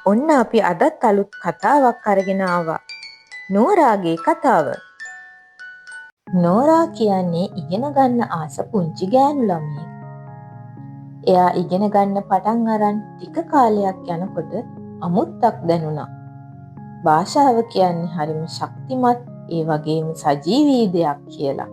ඔන්න අපි අදත් අලුත් කතාවක් අරගෙන ආවා. නෝරාගේ කතාව. නෝරා කියන්නේ ඉගෙන ගන්න ආස පුංචි ගෑනු ළමයෙක්. එයා ඉගෙන ගන්න පටන් අරන් ටික කාලයක් යනකොට අමුත්තක් දැනුණා. භාෂාව කියන්නේ හරිම ශක්තිමත් ඒ වගේම සජීවී දෙයක් කියලා.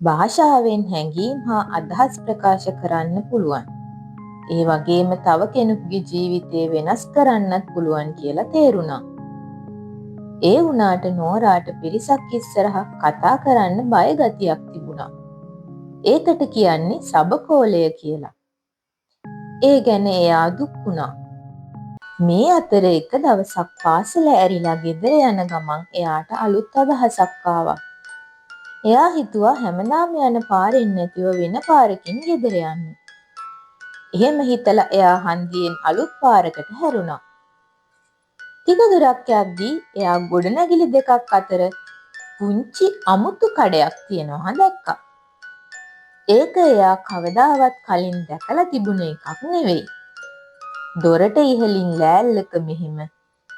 භාෂාවෙන් හැඟීම් හා අදහස් ප්‍රකාශ කරන්න පුළුවන්. ඒ වගේම තව කෙනෙකුගේ ජීවිතය වෙනස් කරන්නත් පුළුවන් කියලා තේරුණා. ඒ වුණාට නෝරාට පිරිසක් ඉස්සරහ කතා කරන්න බය ගතියක් තිබුණා. ඒකට කියන්නේ සබකෝලය කියලා. ඒ ගැන එයා දුක් වුණා. මේ අතර එක දවසක් පාසල ඇරිලා ගෙදර යන ගමන් එයාට අලුත් අදහසක් ආවා. එයා හිතුවා හැමදාම යන පාරෙන් නැතිව වෙන පාරකින් ගෙදර යන්න. එහෙම හිතලා එයා හන්දියෙන් අලුත් පාරකට හැරුණා. ටික දුරක් යද්දී එයා ගොඩනැගිලි දෙකක් අතර පුංචි අමුතු කඩයක් තියෙනවා දැක්කා. ඒක එයා කවදාවත් කලින් දැකලා තිබුණ එකක් නෙවෙයි. දොරට ඉහළින් ලෑල්ලක මෙහෙම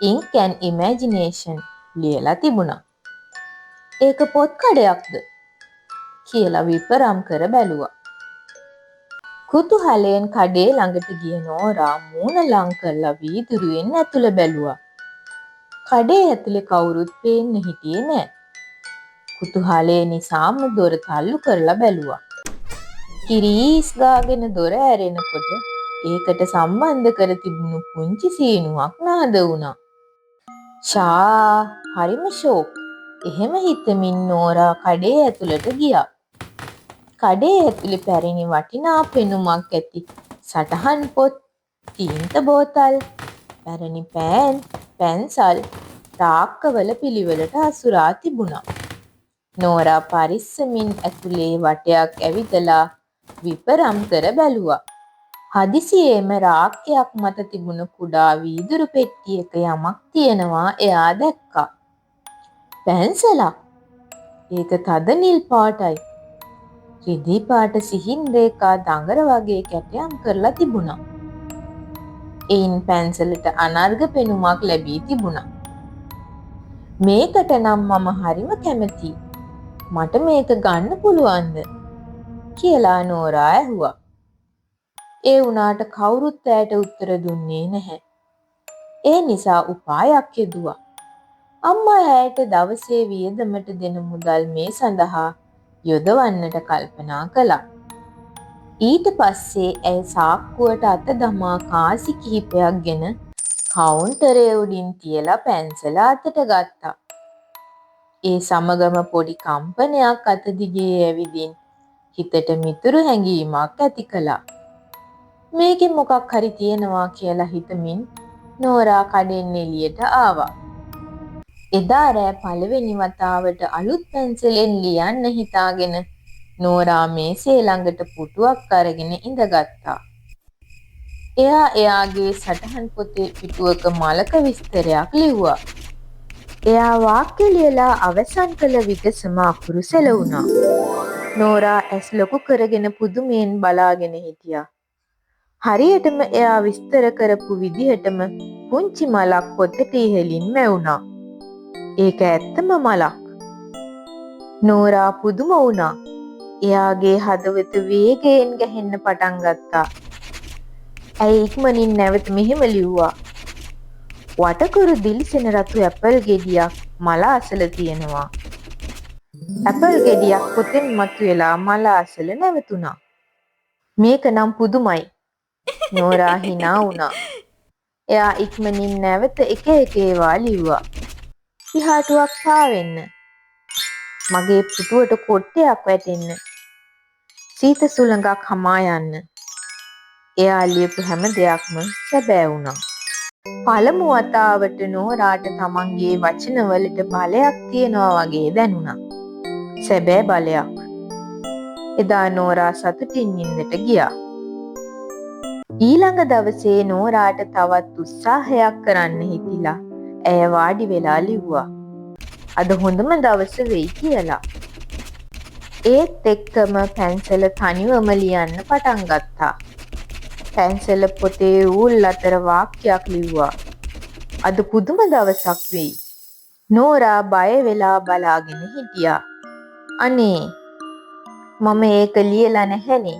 ink and imagination ලියලා තිබුණා. ඒක පොත් කඩයක්ද කියලා විපරම් කර බැලුවා. කුතුහලයෙන් කඩේ ළඟට ගිය නෝරා මූණ ලං කරලා වීදුරුවෙන් ඇතුළ බැලුවා. කඩේ ඇතුලේ කවුරුත් පේන්න හිටියේ නෑ. කුතුහලය නිසාම දොර තල්ලු කරලා බැලුවා. කිරීස් ගාගෙන දොර ඇරෙනකොට ඒකට සම්බන්ධ කර තිබුණු පුංචි සීනුවක් නාද වුණා. හරිම ෂෝක්. එහෙම හිතමින් නෝරා කඩේ ඇතුළට ගියා. කඩේ ඇතුලේ පැරණි වටිනා පෙනුමක් ඇති සටහන් පොත්, තීන්ත බෝතල්, පැරණි පෑන්, පැන්සල්, තාක්කවල පිළිවෙලට අසුරා තිබුණා. නෝරා පරිස්සමින් ඇතුලේ වටයක් ඇවිදලා විපරම් කර බැලුවා. හදිසියේම රාක්කයක් මත තිබුණ කුඩා වීදුරු පෙට්ටියක යමක් තියෙනවා එයා දැක්කා. පැන්සලක්. ඒක තද නිල් පාටයි. රිදී පාට සිහින් රේඛා දඟර වගේ කැටයම් කරලා තිබුණා. එයින් පැන්සලට අනර්ග පෙනුමක් ලැබී තිබුණා. මේකට නම් මම හරිම කැමතියි. මට මේක ගන්න පුළුවන්ද? කියලා නෝරා ඇහුවා. ඒ වුණාට කවුරුත් ඇයට උත්තර දුන්නේ නැහැ. ඒ නිසා උපායක් යෙදුවා. අම්මා ඇයට දවසේ වියදමට දෙන මුදල් මේ සඳහා යොදවන්නට කල්පනා කළා. ඊට පස්සේ ඇය සාක්කුවට අත දමා කාසි කිහිපයක් ගෙන කවුන්ටරේ උඩින් තියලා පැන්සල අතට ගත්තා. ඒ සමගම පොඩි කම්පනයක් අත දිගේ ඇවිදින් හිතට මිතුරු හැඟීමක් ඇති කළා. මේකෙන් මොකක් හරි තියෙනවා කියලා හිතමින් නෝරා කඩෙන් එළියට ආවා. එදා රෑ පළවෙනි වතාවට අලුත් පැන්සලෙන් ලියන්න හිතාගෙන නෝරා මේසේ ළඟට පුටුවක් අරගෙන ඉඳගත්තා. එයා එයාගේ සටහන් පොතේ පිටුවක මලක විස්තරයක් ලිව්වා. එයා වාක්‍ය ලියලා අවසන් කළ විගසම අකුරු සෙලවුණා. නෝරා ඇස් ලොකු කරගෙන පුදුමයෙන් බලාගෙන හිටියා. හරියටම එයා විස්තර කරපු විදිහටම පුංචි මලක් පොතට ඉහළින් මැවුණා. ඒක ඇත්තම මලක්. නෝරා පුදුම වුණා. එයාගේ හදවත වේගයෙන් ගැහෙන්න පටන් ගත්තා. ඇයි ඉක්මනින් නැවත මෙහෙම ලිව්වා. වටකුරු දිලිසෙන රතු ඇපල් ගෙඩියක් මල අසල තියෙනවා. ඇපල් ගෙඩියක් පොතෙන් මතුවෙලා මල අසල නැවතුණා. මේක නම් පුදුමයි. නෝරා hina වුණා. එයා ඉක්මනින් නැවත එක ඒවා ලිව්වා. පිහාටුවක් පාවෙන්න. මගේ පුටුවට කොට්ටයක් වැටෙන්න. සීත සුළඟක් හමා යන්න. එයා ලියපු හැම දෙයක්ම සැබෑ වුණා. පළමු වතාවට නෝරාට තමන්ගේ වචනවලට බලයක් තියනවා වගේ දැනුණා. සැබෑ බලයක්. එදා නෝරා සතුටින් නින්දට ගියා. ඊළඟ දවසේ නෝරාට තවත් උත්සාහයක් කරන්න හිතිලා ඇය වාඩි වෙලා ලිව්වා. අද හොඳම දවස වෙයි කියලා. ඒත් එක්කම පැන්සල තනිවම ලියන්න පටන් ගත්තා. පැන්සල පොතේ ඌල් අතර වාක්‍යයක් ලිව්වා. අද පුදුම දවසක් වෙයි. නෝරා බය වෙලා බලාගෙන හිටියා. අනේ මම ඒක ලියලා නැහැනේ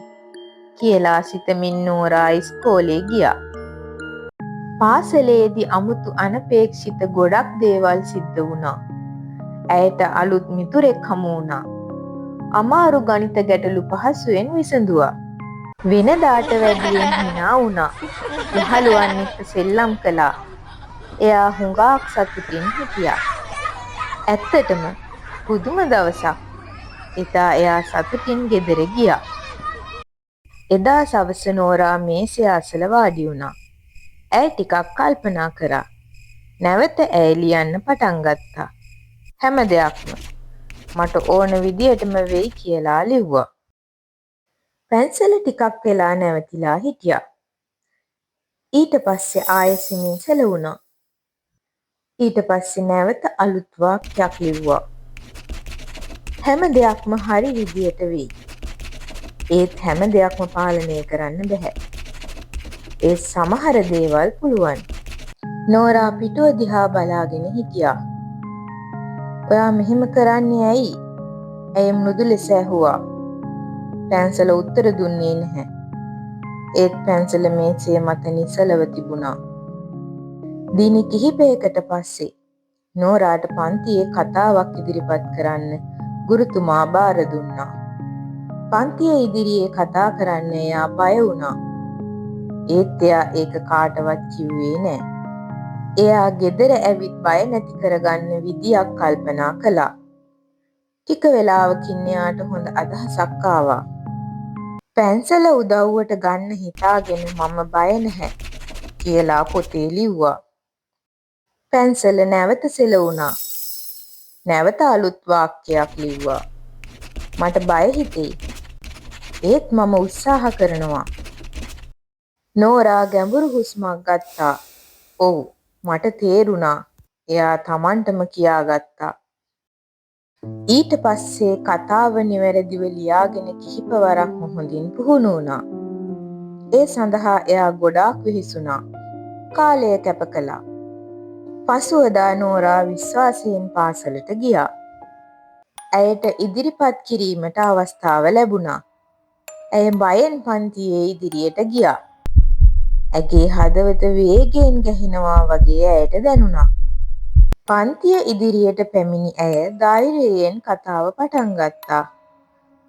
කියලා සිතමින් නෝරා ඉස්කෝලේ ගියා. පාසලේදී අමුතු අනපේක්ෂිත ගොඩක් දේවල් සිද්ධ වුණා. ඇයට අලුත් මිතුරෙක් හමු වුණා. අමාරු ගණිත ගැටලු පහසුවෙන් විසඳුවා. වෙනදාට වැඩියෙන් hina වුණා. යහළුවන් එක්ක සෙල්ලම් කළා. එයා හුඟක් සතුටින් හිටියා. ඇත්තටම පුදුම දවසක්. එදා එයා සතුටින් ගෙදර ගියා. එදා සවස නෝරා මේසය අසල වාඩි වුණා. ඇය ටිකක් කල්පනා කරා. නැවත ඇය ලියන්න පටන් ගත්තා. හැම දෙයක්ම මට ඕන විදියටම වෙයි කියලා ලිව්වා. පැන්සල ටිකක් වෙලා නැවතිලා හිටියා. ඊට පස්සේ ආයෙසෙමින් සැලවුණා. ඊට පස්සේ නැවත අලුත් වාක්‍යයක් ලිව්වා. හැම දෙයක්ම හරි විදියට වෙයි. ඒත් හැම දෙයක්ම පාලනය කරන්න බෑ. ඒ සමහර දේවල් පුළුවන්. නෝරා පිටුව දිහා බලාගෙන හිටියා. ඔයා මෙහෙම කරන්නේ ඇයි? ඇය මෘදු ලෙස ඇහුවා. පැන්සල උත්තර දුන්නේ නැහැ. ඒත් පැන්සල මේසය මත නිසලව තිබුණා. දින කිහිපයකට පස්සේ නෝරාට පන්තියේ කතාවක් ඉදිරිපත් කරන්න ගුරුතුමා බාර දුන්නා. පන්තිය ඉදිරියේ කතා කරන්න එයා බය වුණා. ඒත් එයා ඒක කාටවත් කිව්වේ නෑ. එයා ගෙදර ඇවිත් බය නැති කරගන්න විදියක් කල්පනා කළා. ටික වෙලාවකින් එයාට හොඳ අදහසක් ආවා. පැන්සල උදව්වට ගන්න හිතාගෙන මම බය නැහැ කියලා පොතේ ලිව්වා. පැන්සල නැවත සෙලවුණා. නැවත අලුත් වාක්‍යයක් ලිව්වා. මට බය හිතෙයි. ඒත් මම උත්සාහ කරනවා. නෝරා ගැඹුරු හුස්මක් ගත්තා. ඔව් මට තේරුණා. එයා Tamanටම කියාගත්තා. ඊට පස්සේ කතාව නිවැරදිව ලියාගෙන කිහිප වරක්ම හොඳින් පුහුණු වුණා. ඒ සඳහා එයා ගොඩාක් වෙහෙසුණා. කාලය කැප කළා. පසුවදා නෝරා විශ්වාසයෙන් පාසලට ගියා. ඇයට ඉදිරිපත් කිරීමට අවස්ථාව ලැබුණා. ඇය බයෙන් පන්තියේ ඉදිරියට ගියා. ඇගේ හදවත වේගයෙන් ගැහෙනවා වගේ ඇයට දැනුණා. පන්තිය ඉදිරියට පැමිණි ඇය ධෛර්යයෙන් කතාව පටන් ගත්තා.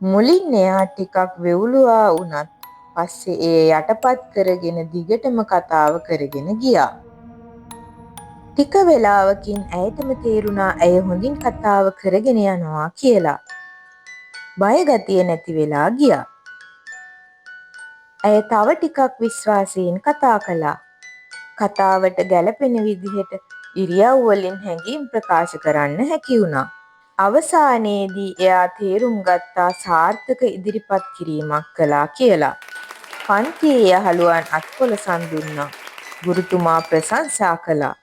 මුලින් එයා ටිකක් වෙවුලුවා වුණත් පස්සේ ඒ යටපත් කරගෙන දිගටම කතාව කරගෙන ගියා. ටික වෙලාවකින් ඇයටම තේරුණා ඇය හොඳින් කතාව කරගෙන යනවා කියලා. බය ගතිය නැති වෙලා ගියා. ඇය තව ටිකක් විශ්වාසයෙන් කතා කළා. කතාවට ගැළපෙන විදිහට ඉරියව් වලින් හැඟීම් ප්‍රකාශ කරන්න හැකි වුණා. අවසානයේදී එයා තේරුම් ගත්තා සාර්ථක ඉදිරිපත් කිරීමක් කළා කියලා. පන්තියේ යහළුවන් අත්පොලසන් දුන්නා. ගුරුතුමා ප්‍රශංසා කළා.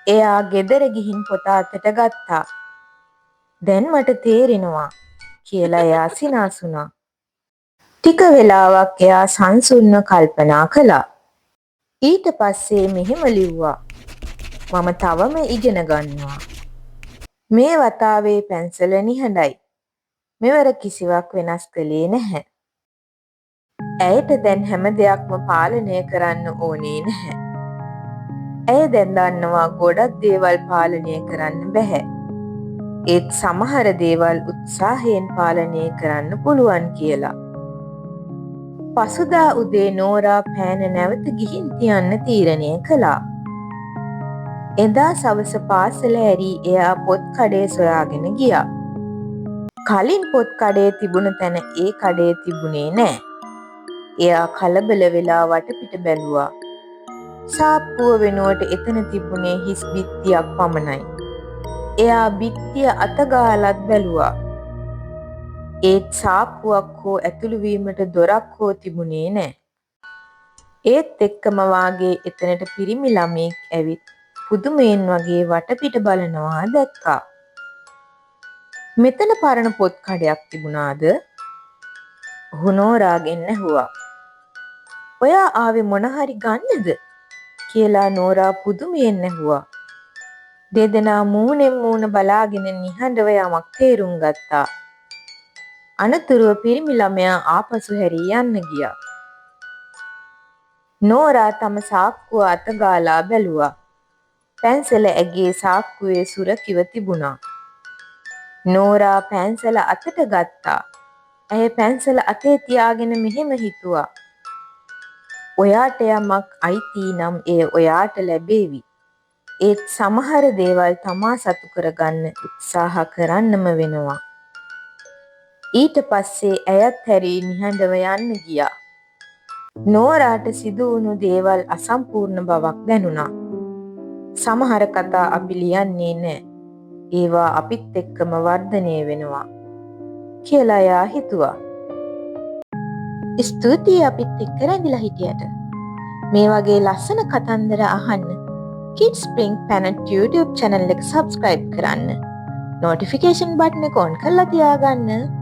එයා ගෙදර ගිහින් පොත අතට ගත්තා. දැන් මට තේරෙනවා කියලා එයා සිනාසුණා. ටික වෙලාවක් එයා සංසුන්ව කල්පනා කළා. ඊට පස්සේ මෙහෙම ලිව්වා. මම තවම ඉගෙන ගන්නවා. මේ වතාවේ පැන්සල නිහඬයි. මෙවර කිසිවක් වෙනස් කළේ නැහැ. ඇයට දැන් හැම දෙයක්ම පාලනය කරන්න ඕනේ නැහැ. ඇය දැන් දන්නවා ගොඩක් දේවල් පාලනය කරන්න බැහැ. ඒත් සමහර දේවල් උත්සාහයෙන් පාලනය කරන්න පුළුවන් කියලා. පසුදා උදේ නෝරා පෑන නැවත ගිහින් තියන්න තීරණය කළා. එදා සවස පාසල ඇරී එයා පොත් කඩේ සොයාගෙන ගියා. කලින් පොත් කඩේ තිබුණ තැන ඒ කඩේ තිබුණේ නෑ. එයා කලබල වෙලා වටපිට බැලුවා. සාප්පුව වෙනුවට එතන තිබුණේ හිස් බිත්තියක් පමණයි. එයා බිත්තිය අතගාලත් බැලුවා. ඒත් සාප්පුවක් හෝ ඇතුළු වීමට දොරක් හෝ තිබුණේ නෑ. ඒත් එක්කම වාගේ එතනට පිරිමි ළමයෙක් ඇවිත් පුදුමයෙන් වගේ වටපිට බලනවා දැක්කා. මෙතන පරණ පොත් කඩයක් තිබුණාද? ඔහු නෝරාගෙන් ඇහුවා. ඔයා ආවේ මොන හරි ගන්නද? කියලා නෝරා පුදුමයෙන් ඇහුවා. දෙදෙනා මූණෙන් මූණ බලාගෙන නිහඬව යමක් තේරුම් ගත්තා. අනතුරුව පිරිමි ළමයා ආපසු හැරී යන්න ගියා. නෝරා තම සාක්කුව අතගාලා බැලුවා. පැන්සල ඇගේ සාක්කුවේ සුරකිව තිබුණා. නෝරා පැන්සල අතට ගත්තා. ඇය පැන්සල අතේ තියාගෙන මෙහෙම හිතුවා. ඔයාට යමක් අයිති නම් එය ඔයාට ලැබේවි. ඒත් සමහර දේවල් තමා සතු කරගන්න උත්සාහ කරන්නම වෙනවා. ඊට පස්සේ ඇයත් හැරී නිහඬව යන්න ගියා. නෝරාට සිදු වුණු දේවල් අසම්පූර්ණ බවක් දැනුණා. සමහර කතා අපි ලියන්නේ නෑ. ඒවා අපිත් එක්කම වර්ධනය වෙනවා කියලා එයා හිතුවා. ස්තුතියි අපිත් එක්ක රැඳිලා හිටියට. මේ වගේ ලස්සන කතන්දර අහන්න Kids Spring Planet YouTube channel එක subscribe කරන්න. notification button එක on කරලා තියාගන්න.